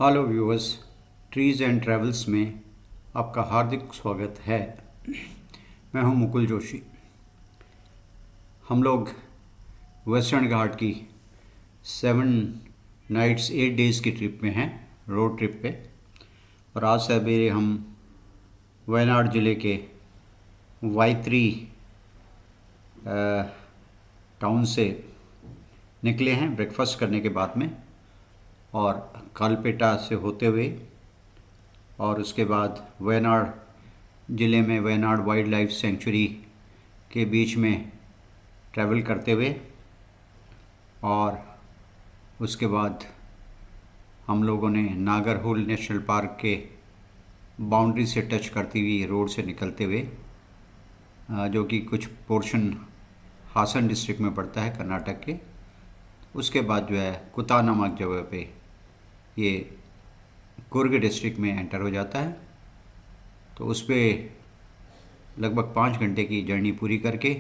Hello viewers, trees and travels में आपका हार्दिक स्वागत है। मैं हूं मुकुल जोशी। हम लोग वेस्टर्न घाट की 7 नाइट्स 8 डेज़ की ट्रिप में हैं, रोड ट्रिप पे। और आज सवेरे हम वायनाड ज़िले के वाइत्री टाउन से निकले हैं ब्रेकफास्ट करने के बाद में, और कालपेटा से होते हुए और उसके बाद वायनाड ज़िले में वायनाड वाइल्ड लाइफ सेंचुरी के बीच में ट्रैवल करते हुए, और उसके बाद हम लोगों ने नागरहोल नेशनल पार्क के बाउंड्री से टच करती हुई रोड से निकलते हुए, जो कि कुछ पोर्शन हासन डिस्ट्रिक्ट में पड़ता है कर्नाटक के, उसके बाद जो है कुता नामक जगह पे ये कुर्ग डिस्ट्रिक्ट में एंटर हो जाता है। तो उस पर लगभग 5 घंटे की जर्नी पूरी करके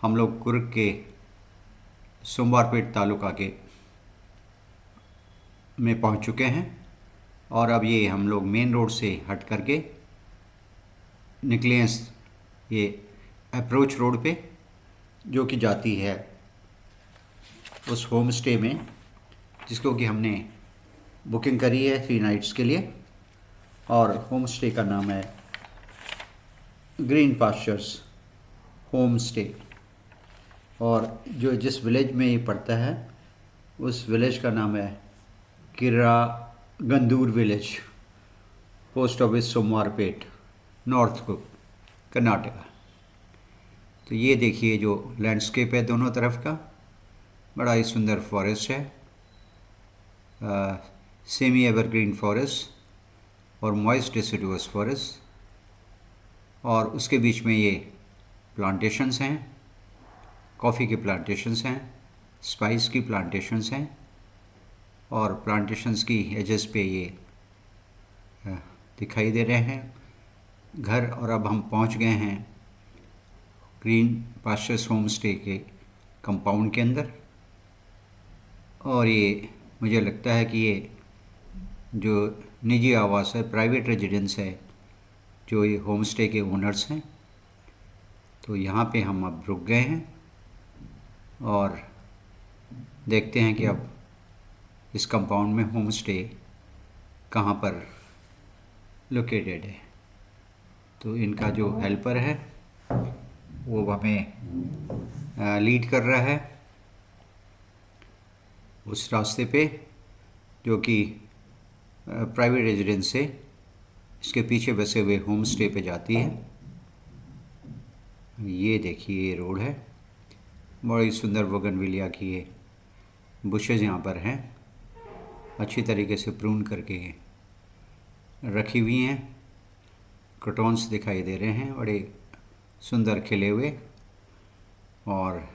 हम लोग कुर्ग के सोमवारपेट तालुका के में पहुंच चुके हैं। और अब ये हम लोग मेन रोड से हट करके निकले हैं ये अप्रोच रोड पे, जो कि जाती है उस होम स्टे में जिसको कि हमने बुकिंग करी है 3 नाइट्स के लिए। और होम स्टे का नाम है ग्रीन पास्चर्स होम स्टे। और जो जिस विलेज में ये पड़ता है उस विलेज का नाम है किरा गंदूर विलेज, पोस्ट ऑफिस सोमवारपेट, नॉर्थ को कर्नाटका। तो ये देखिए जो लैंडस्केप है दोनों तरफ का, बड़ा ही सुंदर फॉरेस्ट है, सेमी एवरग्रीन फॉरेस्ट और मॉइस्ट डिसिडुअस फॉरेस्ट। और उसके बीच में ये प्लांटेशंस हैं, कॉफ़ी के प्लांटेशंस हैं, स्पाइस की प्लांटेशंस हैं, और प्लांटेशंस की एजेस पे ये दिखाई दे रहे हैं घर। और अब हम पहुंच गए हैं ग्रीन पास्चर्स होम स्टे के कंपाउंड के अंदर। और ये मुझे लगता है कि ये जो निजी आवास है, प्राइवेट रेजिडेंस है, जो ये होम स्टे के ओनर्स हैं। तो यहाँ पे हम अब रुक गए हैं और देखते हैं कि अब इस कंपाउंड में होम स्टे कहाँ पर लोकेटेड है। तो इनका जो हेल्पर है वो हमें लीड कर रहा है उस रास्ते पे जो कि प्राइवेट रेजिडेंस से इसके पीछे बसे हुए होम स्टे पे जाती है। ये देखिए ये रोड है, बड़ी सुंदर बोगनविलिया की ये बुशेज़ यहाँ पर हैं, अच्छी तरीके से प्रून करके रखी हुई हैं। क्रोटॉन्स दिखाई दे रहे हैं बड़े सुंदर खिले हुए। और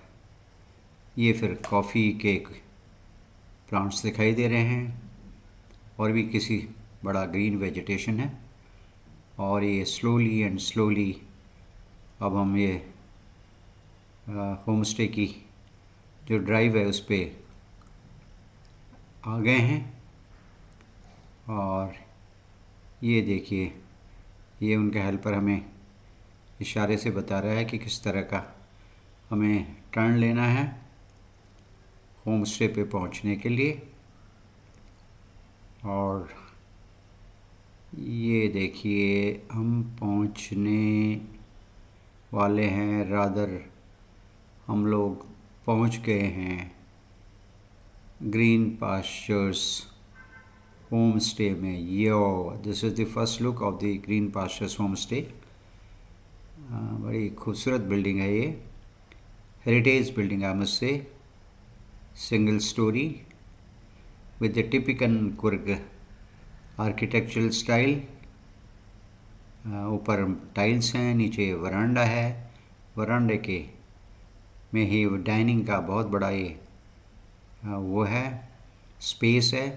ये फिर कॉफ़ी के प्लांट्स दिखाई दे रहे हैं, और भी किसी बड़ा ग्रीन वेजिटेशन है। और ये स्लोली एंड स्लोली अब हम ये होम स्टे की जो ड्राइव है उस पर आ गए हैं। और ये देखिए ये उनका हेल्पर हमें इशारे से बता रहा है कि किस तरह का हमें टर्न लेना है होम स्टे पे पहुंचने के लिए। और ये देखिए हम पहुंचने वाले हैं, रादर हम लोग पहुंच गए हैं ग्रीन पास्चर्स होम स्टे में। Yo this is the first look of the green pastures home stay. बड़ी खूबसूरत बिल्डिंग है ये, heritage building I must say, single storey with the typical Coorg architectural style. ऊपर टाइल्स हैं, नीचे वरांडा है, वरांडे के में ही डाइनिंग का बहुत बड़ा ये वो है, स्पेस है।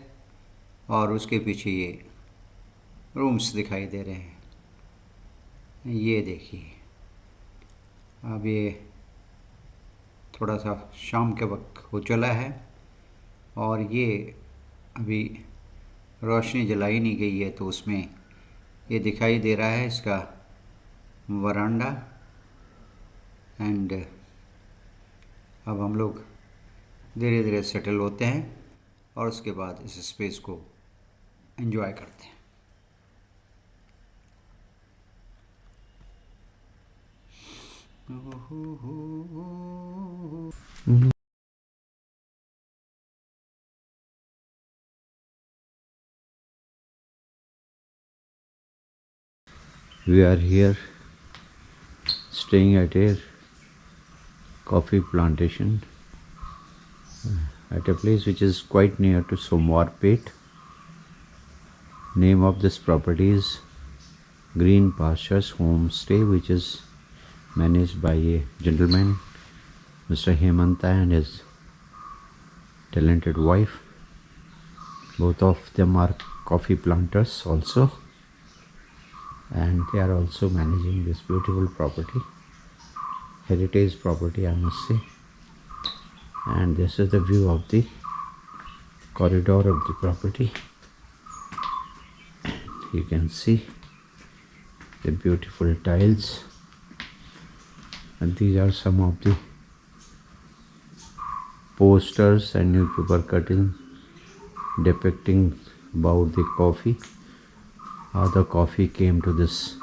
और उसके पीछे ये रूम्स दिखाई दे रहे हैं। ये देखिए अब ये थोड़ा सा शाम के वक्त हो चला है और ये अभी रोशनी जलाई नहीं गई है, तो उसमें ये दिखाई दे रहा है इसका वरांडा। एंड अब हम लोग धीरे धीरे सेटल होते हैं और उसके बाद इस स्पेस को एंजॉय करते हैं। We are here staying at a coffee plantation at a place which is quite near to Somwarpet. Name of this property is Green Pastures Homestay, which is managed by a gentleman, Mr. Hemanta, and his talented wife. Both of them are coffee planters also, and they are also managing this beautiful property, heritage property I must say. And this is the view of the corridor of the property. You can see the beautiful tiles, and these are some of the posters and newspaper cuttings depicting about the coffee, how the coffee came to this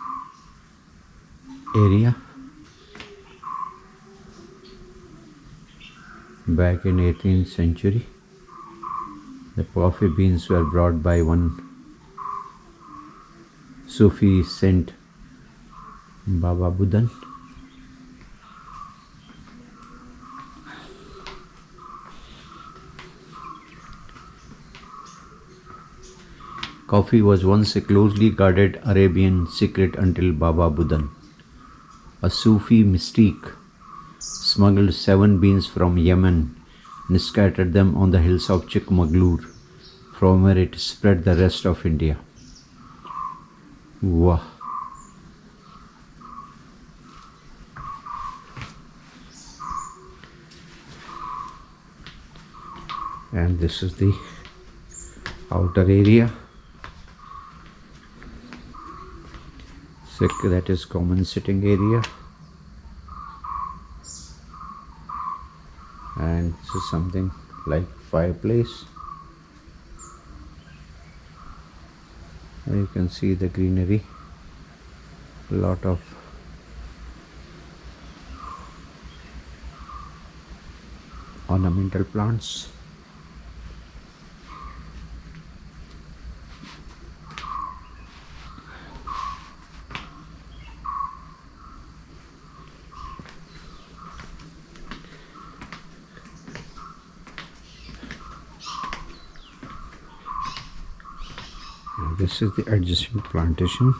area back in 18th century. The coffee beans were brought by one Sufi saint, Baba Budan. Coffee was once a closely guarded Arabian secret until Baba Budan, a Sufi mystique, smuggled 7 beans from Yemen and scattered them on the hills of Chikmagalur, from where it spread the rest of India. Wow! And this is the outer area. That is common sitting area, and this is something like fireplace. And you can see the greenery, a lot of ornamental plants. This is the adjacent plantation.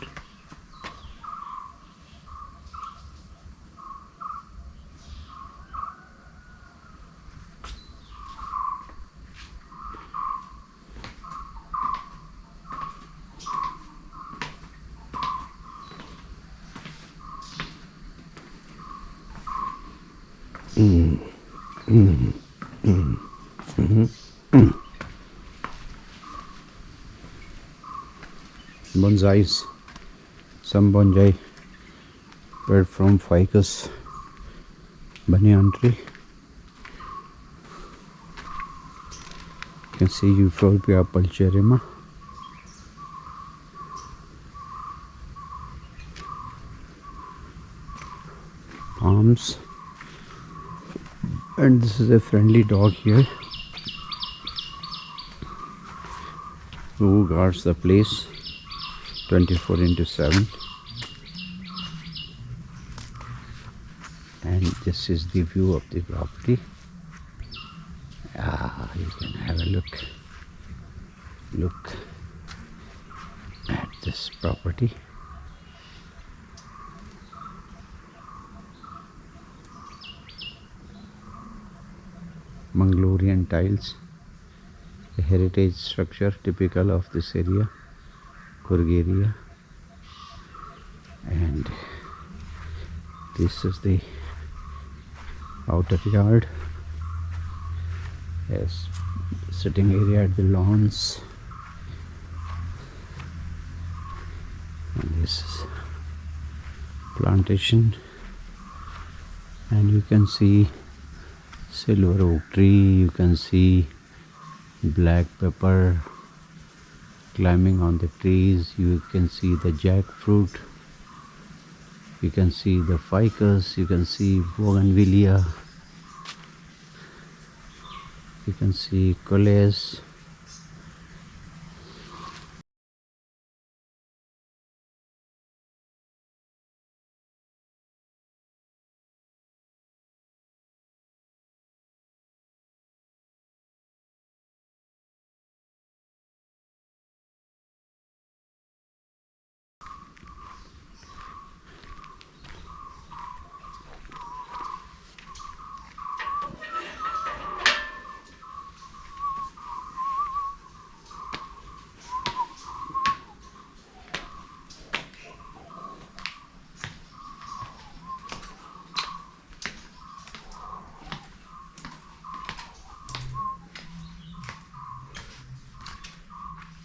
Bonsais, some bonsai were from Ficus banyan tree. You can see Euphorbia pulcherrima. Palms, and this is a friendly dog here who guards the place 24/7. And this is the view of the property. You can have a look at this property. Mangalorean tiles, a heritage structure typical of this area, Coorg area. And this is the outer yard, yes, sitting area at the lawns, This is plantation, and you can see silver oak tree, you can see black pepper climbing on the trees, you can see the jackfruit, you can see the ficus, you can see bougainvillea, you can see coleus.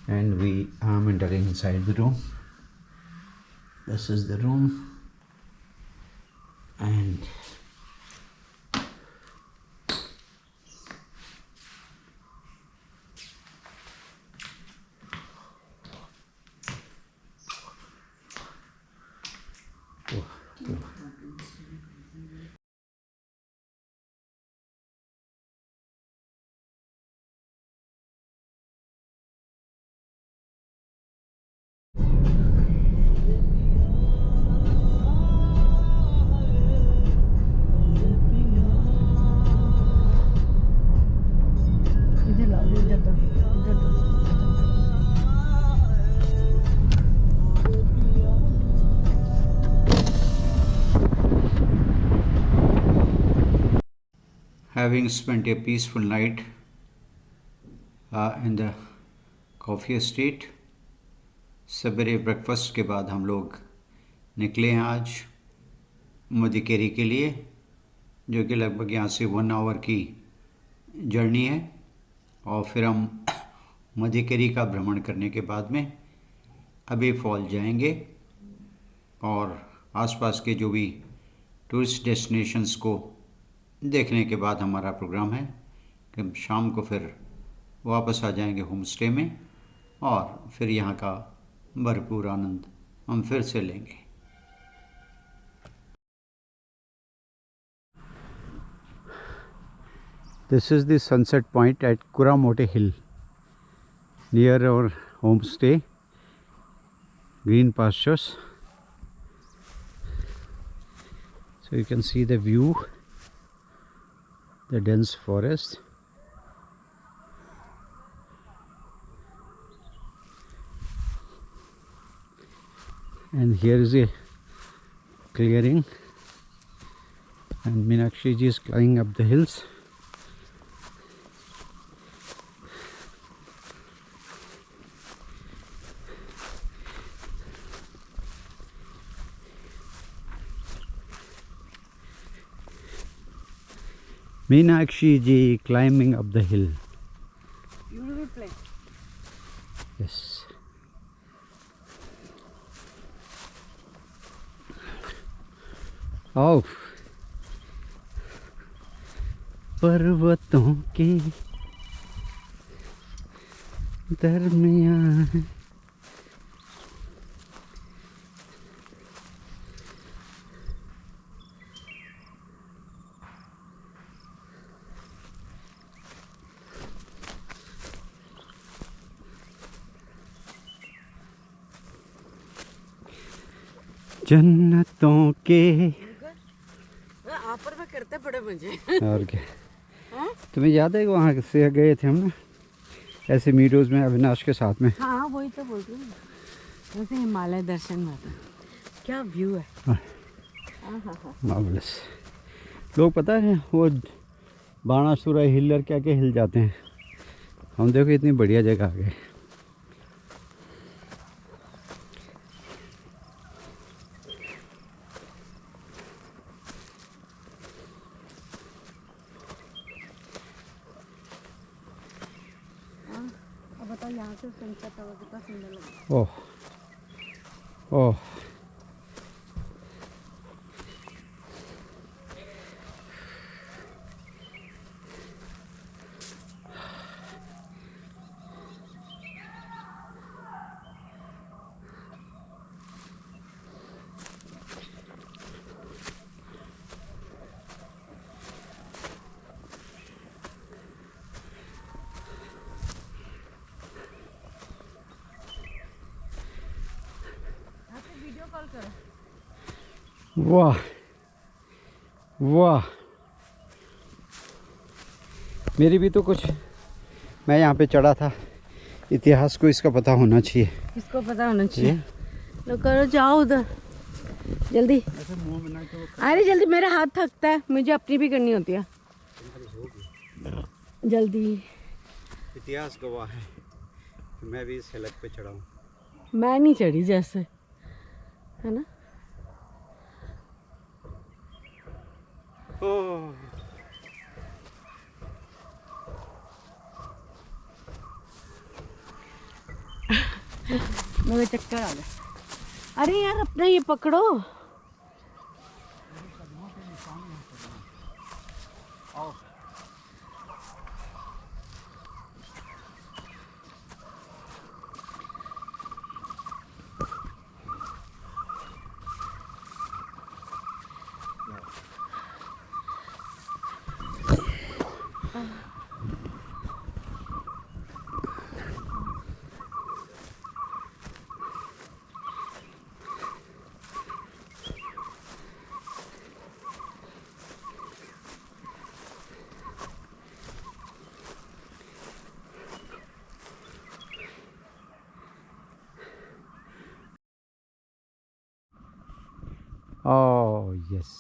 And we are entering inside the room. This is the room, and having spent a peaceful night in the coffee estate, सवेरे breakfast के बाद हम लोग निकले हैं आज मदिकेरी के लिए, जो कि लगभग यहाँ से 1 आवर की जर्नी है। और फिर हम मदिकेरी का भ्रमण करने के बाद में अबे फॉल जाएंगे और आसपास के जो भी टूरिस्ट डेस्टिनेशंस को देखने के बाद हमारा प्रोग्राम है कि हम शाम को फिर वापस आ जाएंगे होम स्टे में और फिर यहाँ का भरपूर आनंद हम फिर से लेंगे। This is the sunset point at Kuramote Hill near our homestay, green pastures. So you can see the view, the dense forest. And here is a clearing, and Meenakshi ji is climbing up the hills. Meenakshi ji climbing up the hill. Beautiful place. Yes. Oh. पर्वतों के दरमियान जन्नतों के आप पर में करते बड़े मजे। और क्या, तुम्हें याद है कि वहाँ से गए थे हम ना ऐसे मीडोज में अविनाश के साथ में? हाँ वही तो बोल रही हूँ, वैसे हिमालय दर्शन में था। क्या व्यू है, मार्वलस। लोग पता है वो बाणासुरा हिल और क्या क्या हिल जाते हैं, हम देखो इतनी बढ़िया जगह आ गए। अब बताओ यहाँ से सनसेट होगा कितना सुंदर लगेगा। ओह ओह, वीडियो कॉल करो। वाह वाह, मेरी भी तो कुछ, मैं यहाँ पे चढ़ा था, इतिहास को इसका पता होना चाहिए। इसको पता होना चाहिए। लो करो, जाओ उधर जल्दी। अरे जल्दी, मेरा हाथ थकता है, मुझे अपनी भी करनी होती है। जल्दी। इतिहास गवाह है, मैं भी इस हिलक पे चढ़ा हूँ। मैं नहीं चढ़ी जैसे, है ना। मुझे चक्कर आ गया। अरे यार अपना ये पकड़ो। Oh yes.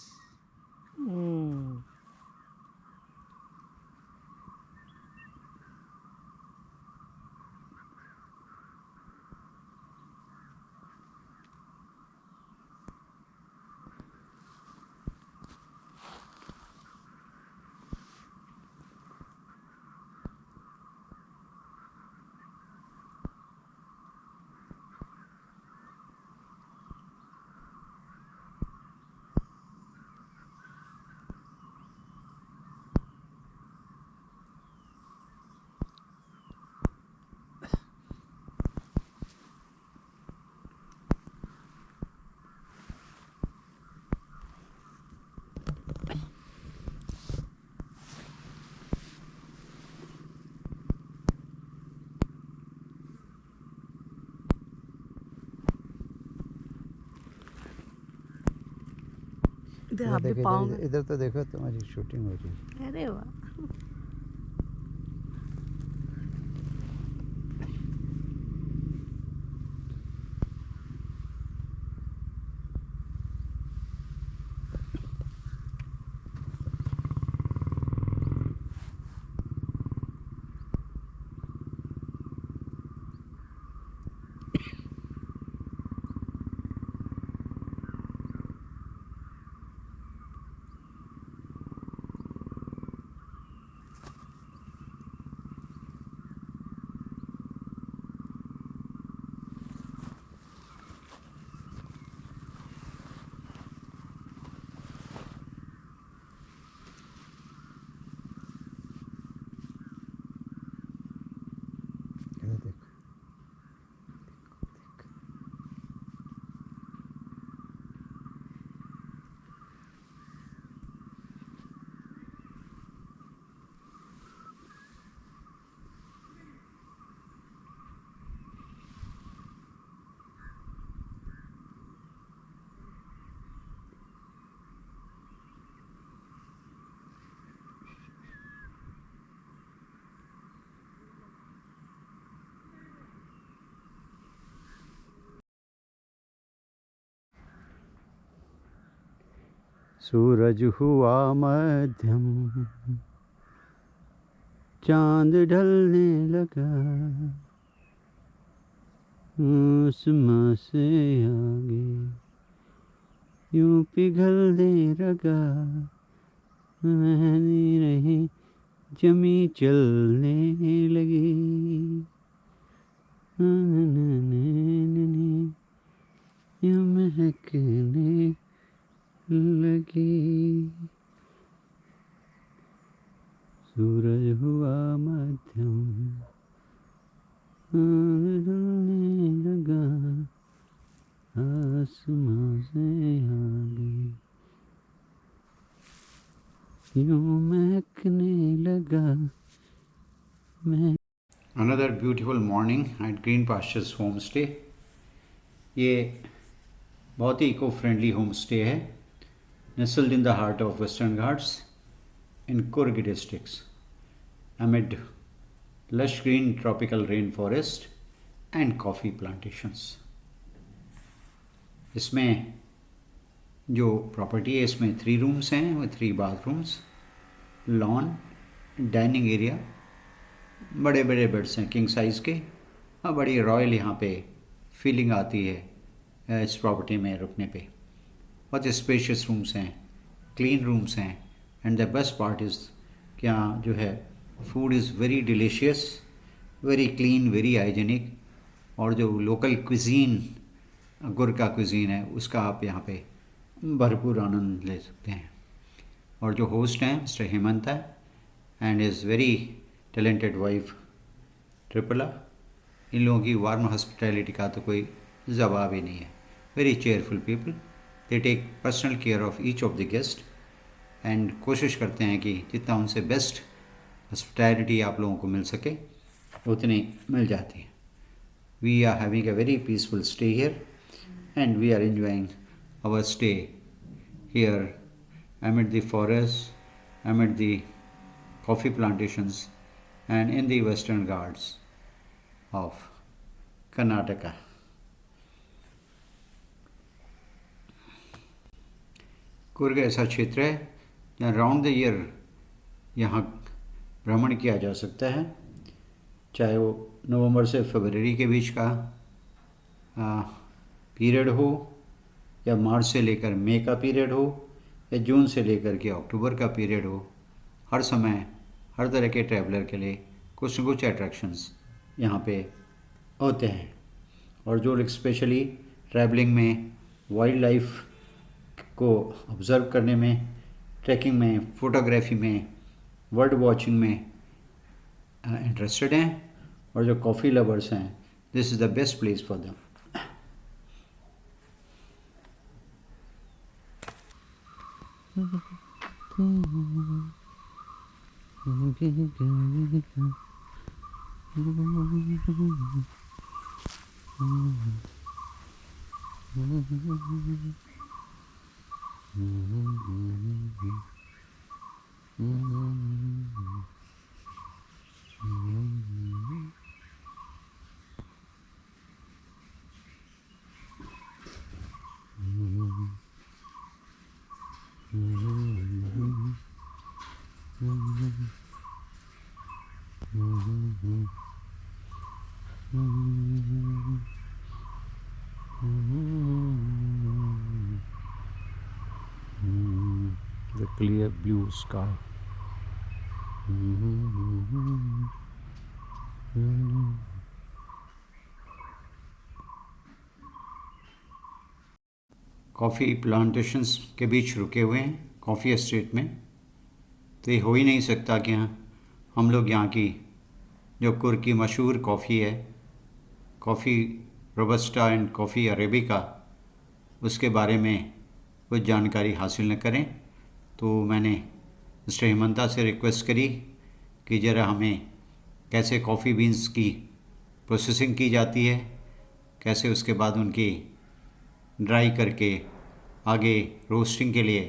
इधर आप भी पाओगे। इधर तो देखो, तुम्हारी शूटिंग हो रही है। अरे वाह। इधर देखो। सूरज हुआ मध्यम, चांद ढलने लगा, आसमां से आगे यूं पिघलने लगा, महनी रही जमी चलने लगी। महकने लगी, सूरज हुआ मध्यम, ढलने लगा, आसमां से आ गई, यूं महकने लगा मैं। Another beautiful morning at Green Pastures Homestay. ये बहुत ही इको फ्रेंडली होम स्टे है, nestled in the heart of Western Ghats in Coorg districts, amid lush green tropical rainforest and coffee plantations. इसमें जो प्रॉपर्टी है इसमें 3 रूम्स हैं और 3 bathrooms, lawn, dining area, बड़े बड़े बेड्स हैं किंग साइज़ के, और बड़ी रॉयल यहाँ पे फीलिंग आती है इस प्रॉपर्टी में रुकने पे। बहुत स्पेशियस रूम्स हैं, क्लीन रूम्स हैं, and the best part is कि यहाँ जो है food is very delicious, very clean, very hygienic, और जो लोकल क्विजीन गुर का क्विजीन है उसका आप यहाँ पे भरपूर आनंद ले सकते हैं। और जो होस्ट हैं मिस्टर हेमंत है and is very talented wife ट्रिपला, इन लोगों की वार्म हॉस्पिटैलिटी का तो कोई जवाब ही नहीं है। Very cheerful people, they take personal care of each of the guest and कोशिश करते हैं कि जितना उनसे बेस्ट हॉस्पिटैलिटी आप लोगों को मिल सके उतनी मिल जाती है। We are having a very peaceful stay here and we are enjoying our stay here amid the forests, amid the coffee plantations, and in the Western Ghats of Karnataka. Coorg ऐसा क्षेत्र है जहाँ राउंड द ईयर यहाँ भ्रमण किया जा सकता है, चाहे वो नवंबर से फरवरी के बीच का पीरियड हो, या मार्च से लेकर मई का पीरियड हो, या जून से लेकर के अक्टूबर का पीरियड हो। हर समय हर तरह के ट्रैवलर के लिए कुछ न कुछ अट्रैक्शंस यहाँ पे होते हैं। और जो लोग स्पेशली ट्रैवलिंग में वाइल्ड लाइफ को ऑब्ज़र्व करने में, ट्रैकिंग में, फ़ोटोग्राफी में, बर्ड वॉचिंग में इंटरेस्टेड हैं, और जो कॉफ़ी लवर्स हैं, this is the best place for them. The clear blue sky. Coffee plantations के बीच रुके हुए हैं कॉफ़ी एस्टेट में, तो ये हो ही नहीं सकता कि हम लोग यहाँ की जो कुर्ग की मशहूर कॉफ़ी है, coffee robusta and coffee arabica, उसके बारे में कुछ जानकारी हासिल न करें। तो मैंने मिस्टर हेमंता से रिक्वेस्ट करी कि ज़रा हमें कैसे कॉफ़ी बीन्स की प्रोसेसिंग की जाती है, कैसे उसके बाद उनकी ड्राई करके आगे रोस्टिंग के लिए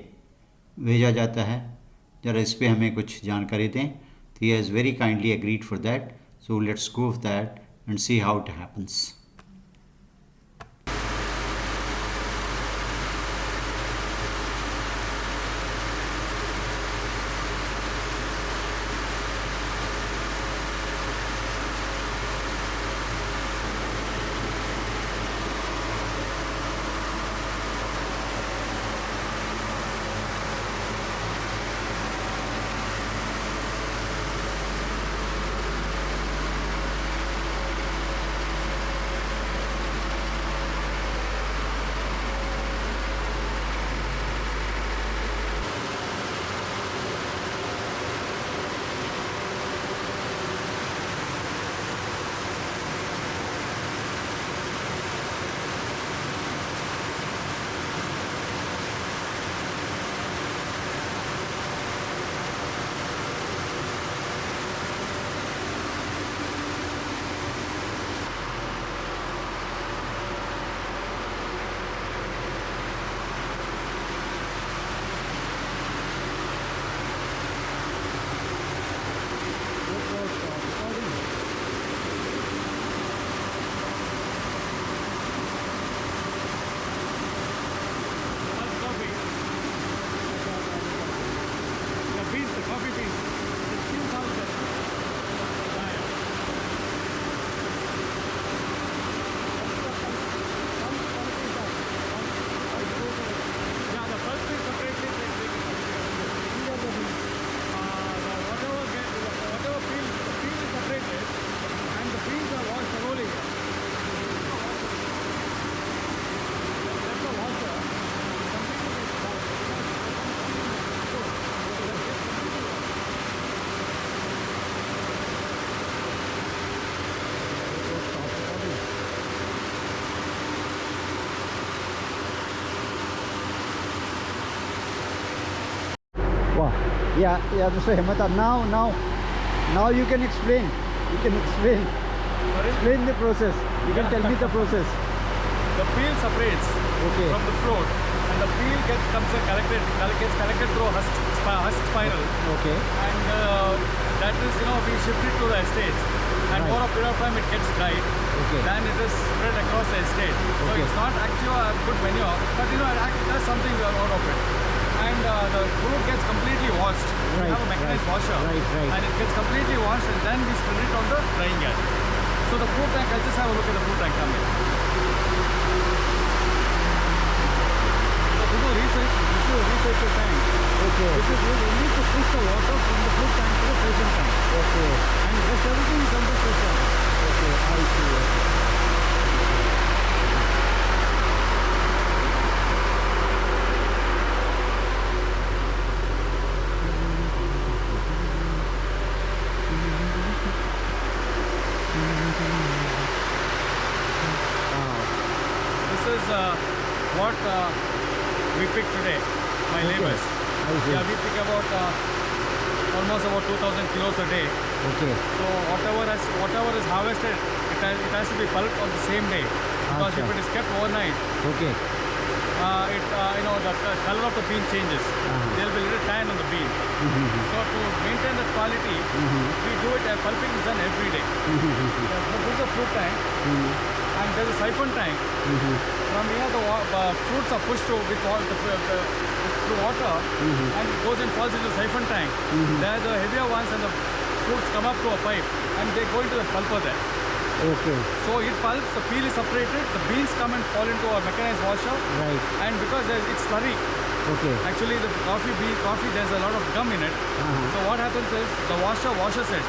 भेजा जाता है, ज़रा इस पे हमें कुछ जानकारी दें। तो he has very kindly agreed for that, so let's go of that and see how it happens. Yeah, yeah, Mr. Hemata. Now you can explain. You can explain. Sorry? Explain the process. You can tell me the process. The peel separates Okay. from the float, and the peel gets collected through husk spiral, Okay. and that is, we shift it to the estate, and Right. over a period of time it gets dried. Okay. Then it is spread across the estate. So Okay. it's not actually a good manure, but it does something out of it. And the fruit gets completely washed. We Right, have a mechanized right, washer, right. and it gets completely washed, and then we spread it on the drying yard. So the fruit tank, I'll just have a look at the fruit tank coming. So this is a recycle tank. Okay. This is used only to push the water from the fruit tank to the siphon tank. Okay. And rest everything is under pressure. Okay. I see. Okay. This is what we picked today, my labours. I see. Yeah, we pick about almost about 2,000 kilos a day. Okay. So whatever is harvested, it has to be pulped on the same day. Because Acha. if it is kept overnight, Okay. the color of the bean changes. There will be a little tan on the bean. So to maintain that quality, we do it. Pulping is done every day. So this is a fruit tank, and there's a siphon tank. From here, the fruits are pushed through with through water, and it goes and falls into the siphon tank. There, the heavier ones and the fruits come up to a pipe, and they go into the pulper there. Okay. So it pulps, the peel is separated, the beans come and fall into a mechanized washer, Right. and because it's slurry, Okay. actually the coffee there's a lot of gum in it. So what happens is the washer washes it.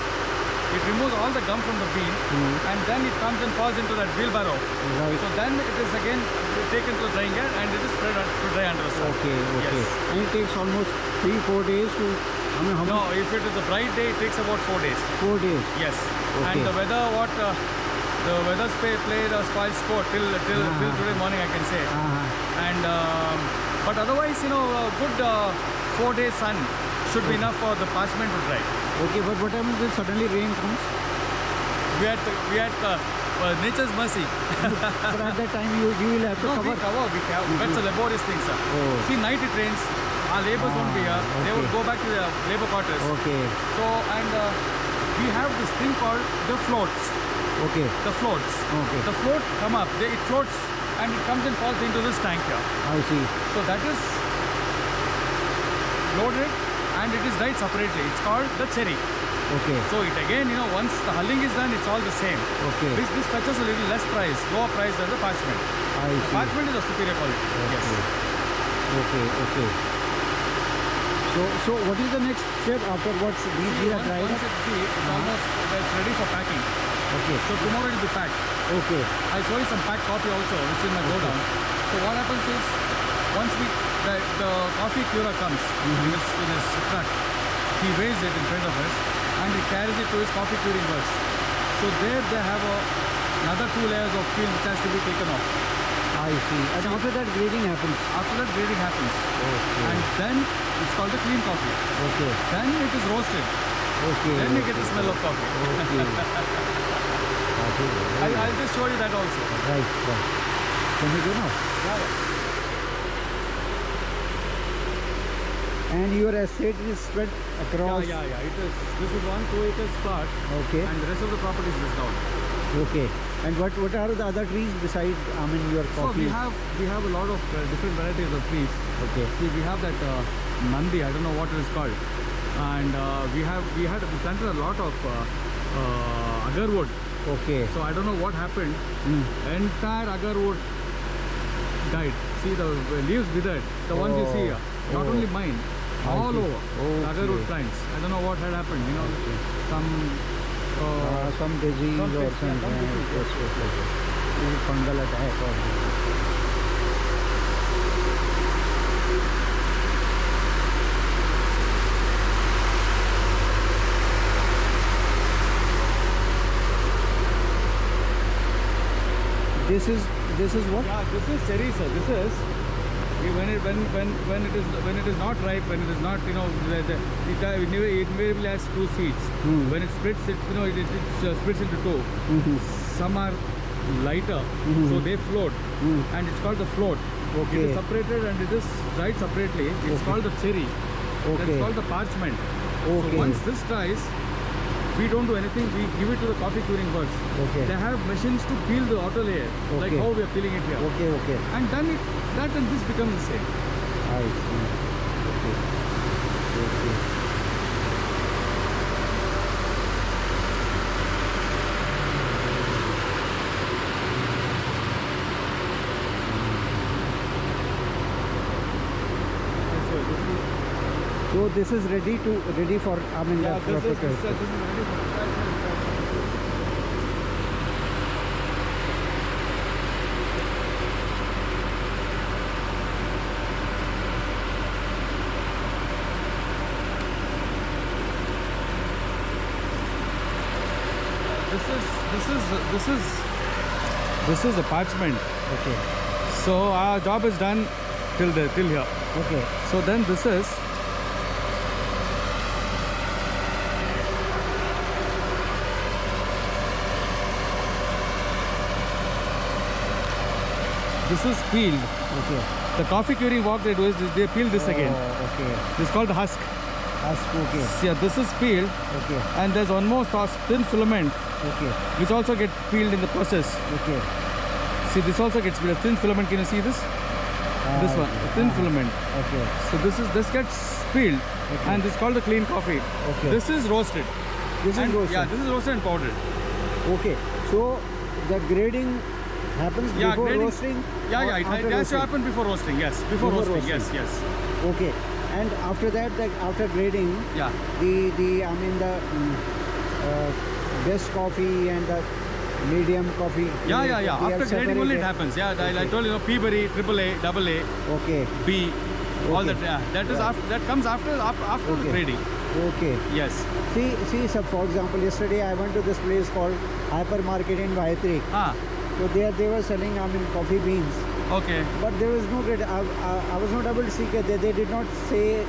It removes all the gum from the bean, and then it comes and falls into that wheelbarrow. Right. So then it is again taken to the drying yard, and it is spread to dry under the sun. Okay. Okay. Yes. And it takes almost 3-4 days to. I mean, how No, much? if it is a bright day, it takes about 4 days. 4 days. Yes. Okay. And the weather, the weather played a spoil sport till today morning, I can say. And but otherwise, a good 4 days sun should be enough for the parchment to dry. Okay, but what happens if suddenly rain comes? We had nature's mercy. But at that time you will have to No, we cover. cover. That's a laborious thing, sir. Oh. See, night it rains. Our labours won't be here. They will okay. go back to their labour quarters. Okay. So, and we have this thing called the floats. Okay. The floats. Okay. The float come up. It floats and it comes and falls into this tank here. I see. So that is loaded and it is dried separately. It's called the cherry. Okay. So it again, once the hulling is done, it's all the same. Okay. This fetches a little less price, lower price than the parchment. I The see. parchment is of superior quality. Yes. Okay. Okay. So what is the next step after what's these are dried? Once it's almost it's ready for packing. Okay. So tomorrow it will be packed. Okay. I'll show you some packed coffee also, which is in my godown. So what happens is, once the coffee curer comes in his truck, he weighs it in front of us and he carries it to his coffee curing works. So there they have another 2 layers of peel which has to be taken off. I see. And after that grading happens. After that grading happens. Okay. And then it's called the clean coffee. Okay. Then it is roasted. Okay. Then you get the smell of coffee. Okay. I'll just show you that also. Right. Can we go now? Yeah. And your estate is spread across. Yeah. It is. This is 1-2 acres plot, Okay. and the rest of the property is just down. Okay. And what are the other trees besides your So coffee? we have a lot of different varieties of trees. Okay. See, we have that Nandi. I don't know what it is called, and we planted a lot of agarwood. Okay. So I don't know what happened. Entire agarwood died. See, the leaves withered. The ones you see here, not Oh. only mine, all see. over the Okay. agarwood plants. I don't know what had happened. Some disease some or pest, yeah, something. some disease. Yes. Fungal attack or This is what? Yeah, this is cherry, sir. This is when it is not ripe, when it is not, you know, it invariably has two seeds. When it splits, it splits into two. Some are lighter, so they float, and it's called the float. It is separated and it is dried separately. It's called the cherry. That's called the parchment. So once this dries, we don't do anything. We give it to the coffee curing birds. They have machines to peel the outer layer, like how we are peeling it here. And then that and this becomes the same. I see. Okay. So this is ready for, I mean, Yeah, for this is ready for This is the parchment. Okay. So our job is done till here. Okay. So then this is peeled. Okay. The coffee curing work they do is they peel this again. Okay. This is called the husk. Okay. Yeah, this is peeled. Okay. And there's one more thin filament Okay. which also gets peeled in the process. Okay. See, this also gets peeled. Thin filament, can you see this? This one, thin filament. Okay. So this gets peeled, and this is called the clean coffee. Okay. This is roasted. This is roasted. Yeah, this is roasted and powdered. Okay. So the grading happens before roasting? Yeah, it has to happen before roasting. Yes, before roasting. Yes. Okay. And after that, after grading, Yeah. the best coffee and the medium coffee. Yeah. they are After grading only it separated. happens. Yeah, I told you, Peaberry, AAA, AA, Okay. B, all Okay. that. Yeah, that is after. That comes after Okay. grading. Okay. Yes. See, sir, for example, yesterday I went to this place called Hypermarket in Gayatri. So there they were selling, coffee beans. Okay. But there was no grade. I was not able to see that they did not say,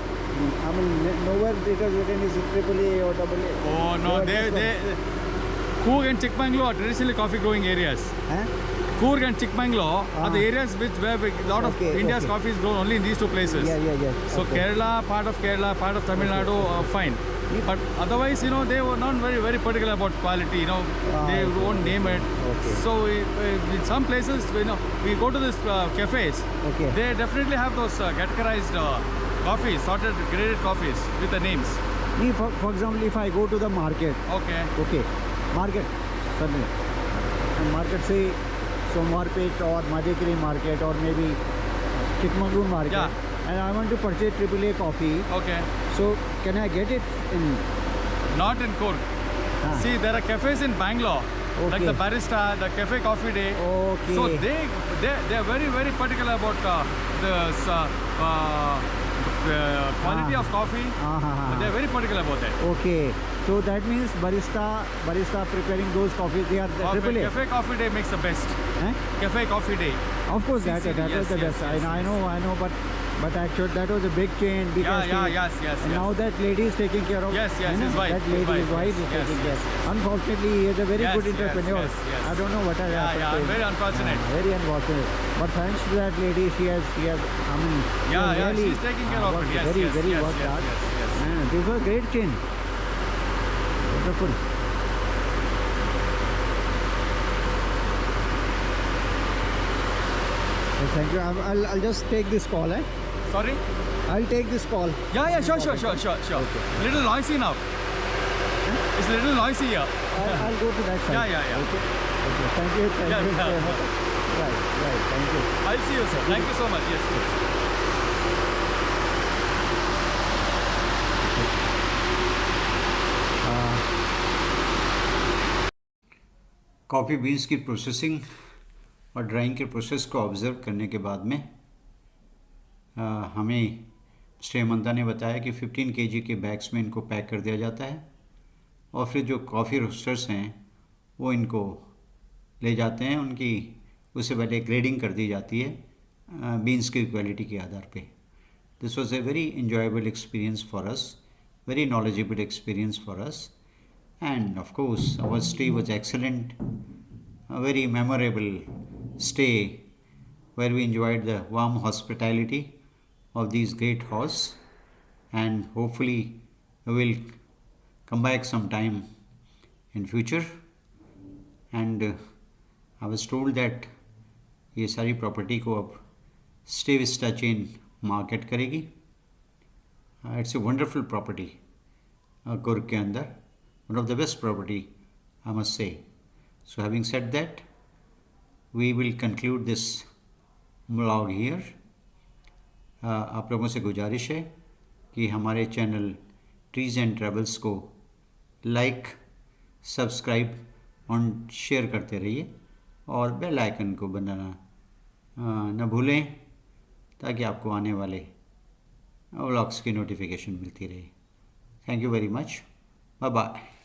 nowhere it was written is AAA or AA. Oh no, they Coorg and Chikmagalur are traditionally coffee growing areas. Huh? Coorg and Chikmagalur are the areas where a lot of India's coffee is grown only in these two places. Yeah. So Okay. Kerala, part of Tamil Nadu, fine. But otherwise, they were not very particular about quality. They won't name it. Okay. So in some places, we go to these cafes. Okay. They definitely have those categorized coffees, sorted, graded coffees with the names. For example, if I go to the market, Okay. market, certainly, and market say Somarpet or Madhekari market or maybe Chikmagalur market, Yeah. and I want to purchase AAA coffee, Okay. so can I get it in? Not in Coorg. Ah. See, there are cafes in Bangalore, like the Barista, the Cafe Coffee Day. Okay. So they are very particular about the quality of coffee. They are very particular about that. Okay, so that means barista preparing those coffees, they are the AAA. Cafe Coffee Day makes the best. Eh? Cafe Coffee Day. Of course, that was yes, the yes, best. yes, I know, but actually that was a big chain. Big Yeah, estate. yes. And now that lady is taking care of. Yes, you know, his wife. That lady, his wife is Yes, taking care. yes. Unfortunately, he is a very Yes, good yes, entrepreneur. yes. I don't know what has happened. Yeah, to him. very unfortunate. Very unfortunate. But thanks to that lady, she has. she has really she's taking care of it. worked Yes, very yes, worked yes, hard. yes. Man, this was a great chain. Wonderful. Thank you. I'll just take this call. Sorry? I'll take this call. Yeah, sure. Little noisy now. It's a little noisy here. I'll go to that side. Yeah. Okay. Thank you. Thank you very much. Right. Thank you. I'll see you, sir. Thank you so much. Yes. Coffee beans की processing और drawing के process को observe करने के बाद में हमें श्रेयमंता ने बताया कि 15 kg के बैग्स में इनको पैक कर दिया जाता है और फिर जो कॉफ़ी रोस्टर्स हैं वो इनको ले जाते हैं, उनकी उससे पहले ग्रेडिंग कर दी जाती है बीन्स की क्वालिटी के आधार पे। This was a very enjoyable experience for us, very knowledgeable experience for us, and of course our stay was excellent, a very memorable stay where we enjoyed the warm hospitality of these great hosts, and hopefully we will come back sometime in future. And I was told that ये सारी property को अब Stay Vista chain market करेगी। It's a wonderful property Coorg के अंदर, one of the best property I must say. So having said that we will conclude this vlog here. आप लोगों से गुजारिश है कि हमारे चैनल ट्रीज़ एंड ट्रेवल्स को लाइक, सब्सक्राइब और शेयर करते रहिए, और बेल आइकन को बनाना न भूलें, ताकि आपको आने वाले व्लॉग्स की नोटिफिकेशन मिलती रहे। Thank you very much, bye bye.